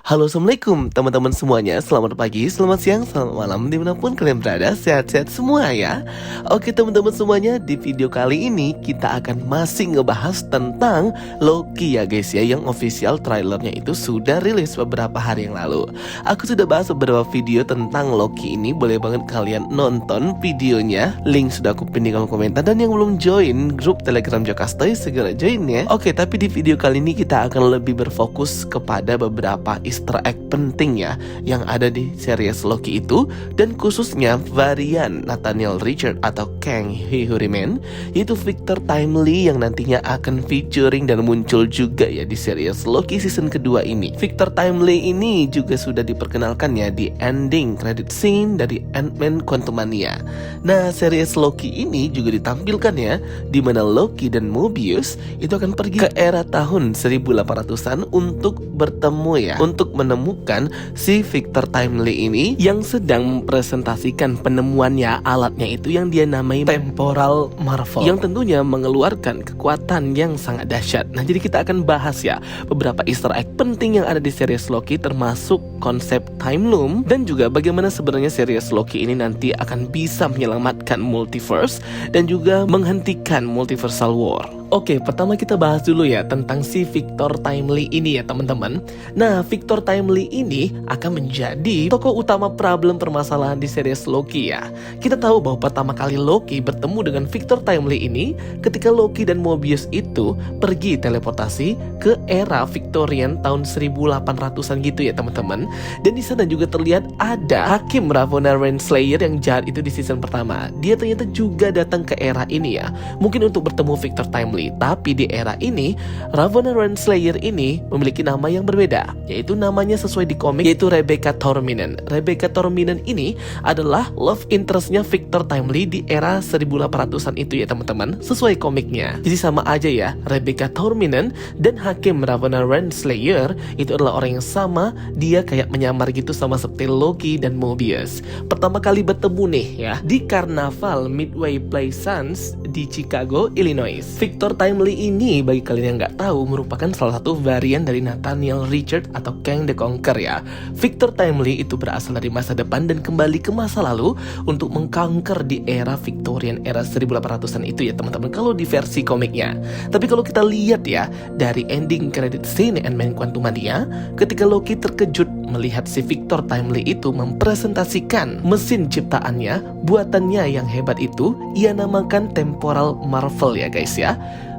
Halo, assalamualaikum teman-teman semuanya. Selamat pagi, selamat siang, selamat malam, dimanapun kalian berada. Sehat-sehat semua ya. Oke teman-teman semuanya, di video kali ini kita akan masih ngebahas tentang Loki ya guys ya, yang official trailernya itu sudah rilis beberapa hari yang lalu. Aku sudah bahas beberapa video tentang Loki ini, boleh banget kalian nonton videonya. Link sudah aku pin di kolom komentar. Dan yang belum join grup Telegram Jokastoy, segera join ya. Oke, tapi di video kali ini kita akan lebih berfokus kepada beberapa Easter egg penting ya yang ada di series Loki itu, dan khususnya varian Nathaniel Richard atau Kang Hyoriman, yaitu Victor Timely yang nantinya akan featuring dan muncul juga ya di series Loki season kedua ini. Victor Timely ini juga sudah diperkenalkan ya di ending credit scene dari Ant-Man Quantumania. Nah, series Loki ini juga ditampilkan ya, di mana Loki dan Mobius itu akan pergi ke era tahun 1800-an untuk bertemu ya, untuk menemukan si Victor Timely ini yang sedang mempresentasikan penemuannya, alatnya itu yang dia namai Temporal Marvel, yang tentunya mengeluarkan kekuatan yang sangat dahsyat. Nah, jadi kita akan bahas ya beberapa Easter egg penting yang ada di series Loki, termasuk konsep time loom dan juga bagaimana sebenarnya series Loki ini nanti akan bisa menyelamatkan multiverse dan juga menghentikan multiversal war. Oke, pertama kita bahas dulu ya tentang si Victor Timely ini ya teman-teman. Nah, Victor Timely ini akan menjadi tokoh utama problem permasalahan di series Loki ya. Kita tahu bahwa pertama kali Loki bertemu dengan Victor Timely ini ketika Loki dan Mobius itu pergi teleportasi ke era Victorian tahun 1800-an gitu ya teman-teman. Dan di sana juga terlihat ada Hakim Ravonna Renslayer yang jahat itu di season pertama. Dia ternyata juga datang ke era ini ya, mungkin untuk bertemu Victor Timely. Tapi di era ini, Ravonna Renslayer ini memiliki nama yang berbeda, yaitu namanya sesuai di komik, yaitu Rebecca Torminen. Rebecca Torminen ini adalah love interestnya Victor Timely di era 1800-an itu ya teman-teman, sesuai komiknya. Jadi sama aja ya, Rebecca Torminen dan Hakim Ravonna Renslayer itu adalah orang yang sama. Dia kayak menyamar gitu sama seperti Loki dan Mobius. Pertama kali bertemu nih ya di karnaval Midway Plaisance di Chicago, Illinois. Victor Timely ini, bagi kalian yang nggak tahu, merupakan salah satu varian dari Nathaniel Richard atau Kang the Conqueror ya. Victor Timely itu berasal dari masa depan dan kembali ke masa lalu untuk mengkanker di era Victorian, era 1800-an itu ya teman-teman, kalau di versi komiknya. Tapi kalau kita lihat ya dari ending credit scene Ant-Man Quantumania, ketika Loki terkejut melihat si Victor Timely itu mempresentasikan mesin ciptaannya, buatannya yang hebat itu ia namakan Temporal Marvel ya guys ya.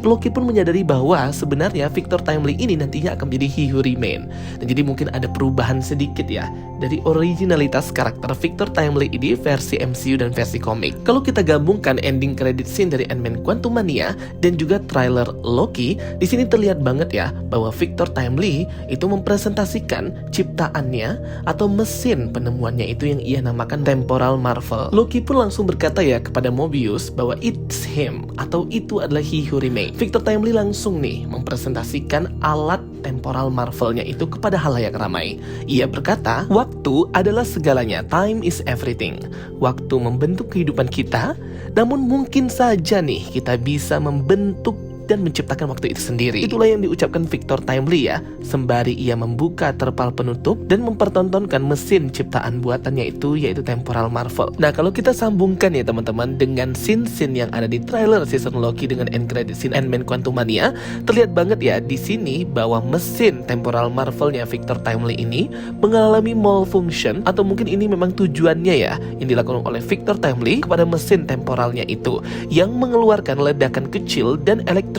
Loki pun menyadari bahwa sebenarnya Victor Timely ini nantinya akan menjadi He Who Remain. Dan jadi mungkin ada perubahan sedikit ya dari originalitas karakter Victor Timely ini versi MCU dan versi komik. Kalau kita gabungkan ending credit scene dari Ant-Man Quantumania dan juga trailer Loki, di sini terlihat banget ya bahwa Victor Timely itu mempresentasikan ciptaannya atau mesin penemuannya itu yang ia namakan Temporal Marvel. Loki pun langsung berkata ya kepada Mobius bahwa it's him, atau itu adalah He Who Remain. Victor Timely langsung nih mempresentasikan alat Temporal Marvelnya itu kepada halayak ramai. Ia berkata, waktu adalah segalanya, time is everything. Waktu membentuk kehidupan kita, namun mungkin saja nih kita bisa membentuk dan menciptakan waktu itu sendiri. Itulah yang diucapkan Victor Timely ya, sembari ia membuka terpal penutup dan mempertontonkan mesin ciptaan buatannya itu, yaitu Temporal Marvel. Nah, kalau kita sambungkan ya teman-teman dengan scene-scene yang ada di trailer season Loki dengan end credit scene Ant-Man Quantumania, terlihat banget ya di sini bahwa mesin Temporal Marvelnya Victor Timely ini mengalami malfunction, atau mungkin ini memang tujuannya ya yang dilakukan oleh Victor Timely kepada mesin temporalnya itu, yang mengeluarkan ledakan kecil dan electricity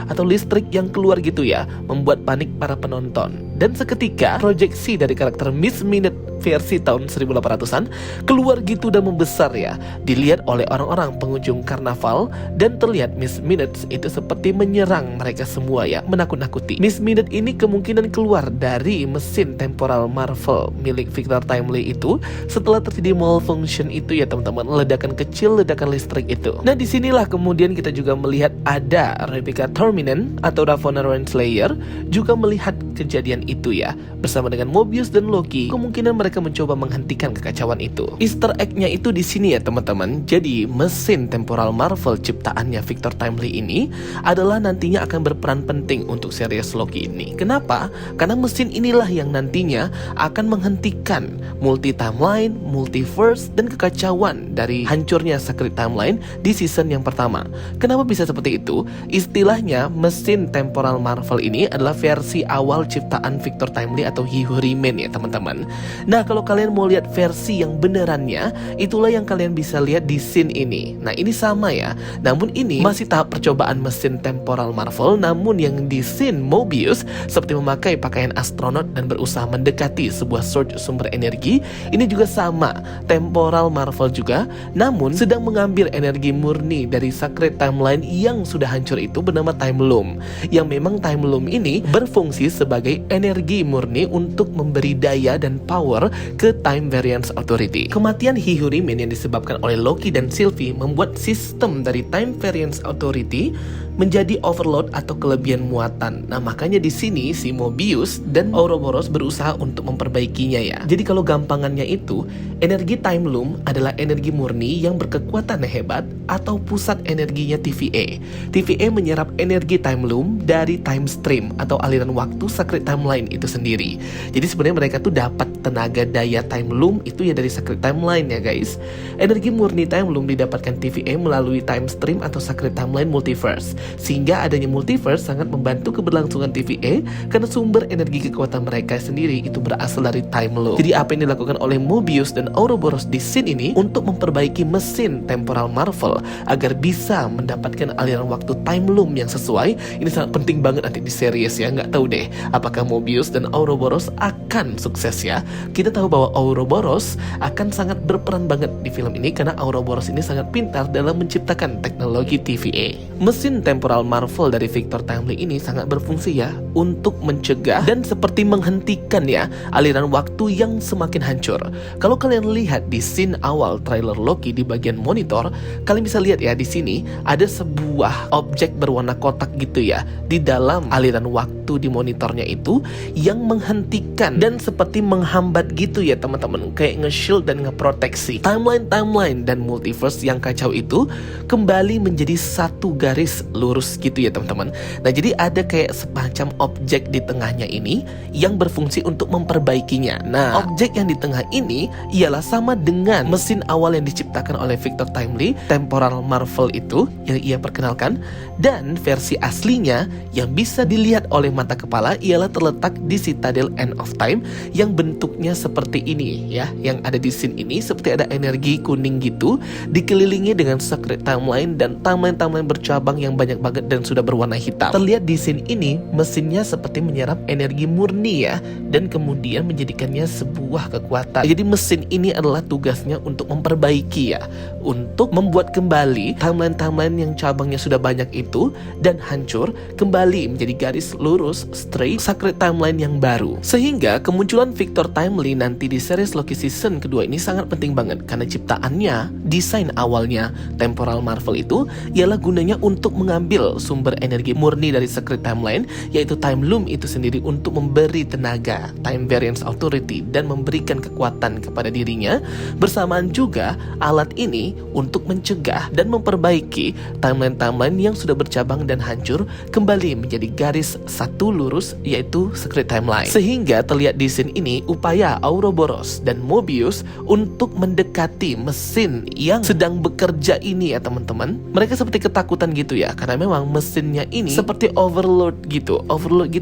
atau listrik yang keluar gitu ya, membuat panik para penonton. Dan seketika proyeksi dari karakter Miss Minute versi tahun 1800-an keluar gitu dan membesar ya, dilihat oleh orang-orang pengunjung karnaval, dan terlihat Miss Minutes itu seperti menyerang mereka semua ya, menakut-nakuti. Miss Minute ini kemungkinan keluar dari mesin Temporal Marvel milik Victor Timely itu setelah terjadi malfunction itu ya teman-teman, ledakan kecil, ledakan listrik itu. Nah, disinilah kemudian kita juga melihat ada Rebecca Torminen atau Ravonna Renslayer juga melihat kejadian itu ya, bersama dengan Mobius dan Loki. Kemungkinan mereka mereka mencoba menghentikan kekacauan itu. Easter egg-nya itu di sini ya teman-teman. Jadi mesin temporal Marvel ciptaannya Victor Timely ini adalah nantinya akan berperan penting untuk series Loki ini. Kenapa? Karena mesin inilah yang nantinya akan menghentikan multi timeline, multiverse, dan kekacauan dari hancurnya Secret Timeline di season yang pertama. Kenapa bisa seperti itu? Istilahnya mesin temporal Marvel ini adalah versi awal ciptaan Victor Timely atau He Who Remain ya teman-teman. Nah kalau kalian mau lihat versi yang benerannya, itulah yang kalian bisa lihat di scene ini. Nah ini sama ya, namun ini masih tahap percobaan mesin temporal Marvel. Namun yang di scene Mobius seperti memakai pakaian astronot dan berusaha mendekati sebuah source sumber energi, ini juga sama, temporal Marvel juga, namun sedang mengambil energi murni dari Secret Timeline yang sudah hancur itu bernama Time Loom. Yang memang Time Loom ini berfungsi sebagai energi murni untuk memberi daya dan power ke Time Variance Authority. Kematian He Who Remain yang disebabkan oleh Loki dan Sylvie membuat sistem dari Time Variance Authority menjadi overload atau kelebihan muatan. Nah makanya di sini si Mobius dan Ouroboros berusaha untuk memperbaikinya ya. Jadi kalau gampangannya itu, energi Time Loom adalah energi murni yang berkekuatan hebat atau pusat energinya TVA. TVA menyerap energi Time Loom dari time stream atau aliran waktu Secret Timeline itu sendiri. Jadi sebenarnya mereka tuh dapat tenaga daya Time Loom itu ya dari Secret Timeline ya guys. Energi murni Time Loom didapatkan TVA melalui time stream atau Secret Timeline multiverse. Sehingga adanya multiverse sangat membantu keberlangsungan TVA karena sumber energi kekuatan mereka sendiri itu berasal dari Time Loom. Jadi apa yang dilakukan oleh Mobius dan Ouroboros di scene ini untuk memperbaiki mesin temporal Marvel agar bisa mendapatkan aliran waktu Time Loom yang sesuai. Ini sangat penting banget nanti di series ya. Nggak tahu deh apakah Mobius dan Ouroboros akan sukses ya. Kita tahu bahwa Ouroboros akan sangat berperan banget di film ini karena Ouroboros ini sangat pintar dalam menciptakan teknologi TVA. Mesin temporal Marvel dari Victor Timely ini sangat berfungsi ya untuk mencegah dan seperti menghentikan ya aliran waktu yang semakin hancur. Kalau kalian lihat di scene awal trailer Loki di bagian monitor, kalian bisa lihat ya di sini ada sebuah objek berwarna kotak gitu ya di dalam aliran waktu di monitornya itu yang menghentikan dan seperti menghambat gitu ya teman-teman, kayak nge-shield dan ngeproteksi timeline dan multiverse yang kacau itu kembali menjadi satu garis lurus gitu ya teman-teman. Nah jadi ada kayak semacam objek di tengahnya ini yang berfungsi untuk memperbaikinya. Nah objek yang di tengah ini ialah sama dengan mesin awal yang diciptakan oleh Victor Timely, temporal Marvel itu yang ia perkenalkan, dan versi aslinya yang bisa dilihat oleh mata kepala ialah terletak di Citadel End of Time yang bentuknya seperti ini ya, yang ada di scene ini seperti ada energi kuning gitu dikelilingi dengan Secret Timeline dan timeline bercabang yang banyak banget dan sudah berwarna hitam. Terlihat di scene ini mesinnya seperti menyerap energi murni ya dan kemudian menjadikannya sebuah kekuatan. Jadi mesin ini adalah tugasnya untuk memperbaiki ya, untuk membuat kembali timeline yang cabangnya sudah banyak itu dan hancur kembali menjadi garis lurus straight Secret Timeline yang baru. Sehingga kemunculan Victor Timely nanti di series Loki season kedua ini sangat penting banget karena ciptaannya, desain awalnya temporal Marvel itu ialah gunanya untuk mengambil sumber energi murni dari Secret Timeline yaitu Time Loom itu sendiri untuk memberi tenaga Time Variance Authority dan memberikan kekuatan kepada dirinya, bersamaan juga alat ini untuk mencegah dan memperbaiki timeline yang sudah bercabang dan hancur kembali menjadi garis satu lurus yaitu Secret Timeline. Sehingga terlihat di scene ini upaya Ouroboros dan Mobius untuk mendekati mesin yang sedang bekerja ini ya teman-teman. Mereka seperti ketakutan gitu ya karena memang mesinnya ini seperti overload gitu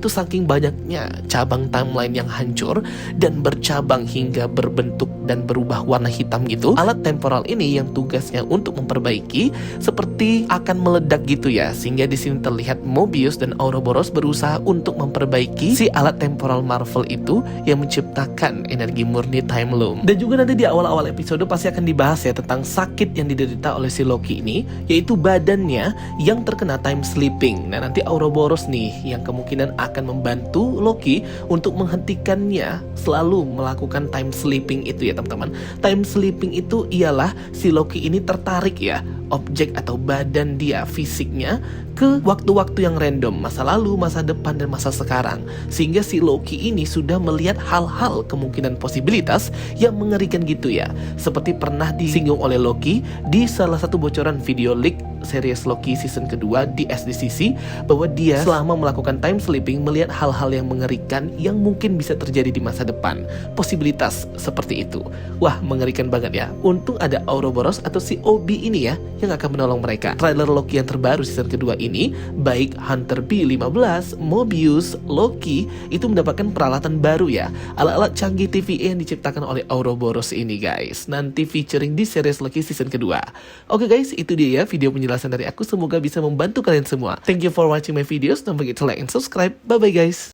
saking banyaknya cabang timeline yang hancur dan bercabang hingga berbentuk dan berubah warna hitam gitu. Alat temporal ini yang tugasnya untuk memperbaiki seperti akan meledak gitu ya, sehingga di sini terlihat Mobius dan Ouroboros berusaha untuk memperbaiki si alat temporal Marvel itu yang menciptakan energi murni Time Loom. Dan juga nanti di awal-awal episode pasti akan dibahas ya tentang sakit yang diderita oleh si Loki ini, yaitu badannya yang terkena time sleeping. Nah nanti Ouroboros nih yang kemungkinan akan membantu Loki untuk menghentikannya selalu melakukan time sleeping itu ya teman-teman. Time sleeping itu ialah si Loki ini tertarik ya objek atau badan dia fisiknya ke waktu-waktu yang random, masa lalu, masa depan depan dan masa sekarang. Sehingga si Loki ini sudah melihat hal-hal kemungkinan posibilitas yang mengerikan gitu ya. Seperti pernah disinggung oleh Loki di salah satu bocoran video leak series Loki season kedua di SDCC, bahwa dia selama melakukan time slipping melihat hal-hal yang mengerikan yang mungkin bisa terjadi di masa depan. Posibilitas seperti itu. Wah, mengerikan banget ya. Untung ada Ouroboros atau si Obi ini ya yang akan menolong mereka. Trailer Loki yang terbaru season kedua ini, baik Hunter B15, Mobius, Loki itu mendapatkan peralatan baru ya. Alat-alat canggih TVA yang diciptakan oleh Ouroboros ini guys. Nanti featuring di series Loki season kedua. Oke guys, itu dia ya video penjelasan dari aku. Semoga bisa membantu kalian semua. Thank you for watching my videos. Don't forget to like and subscribe. Bye bye guys.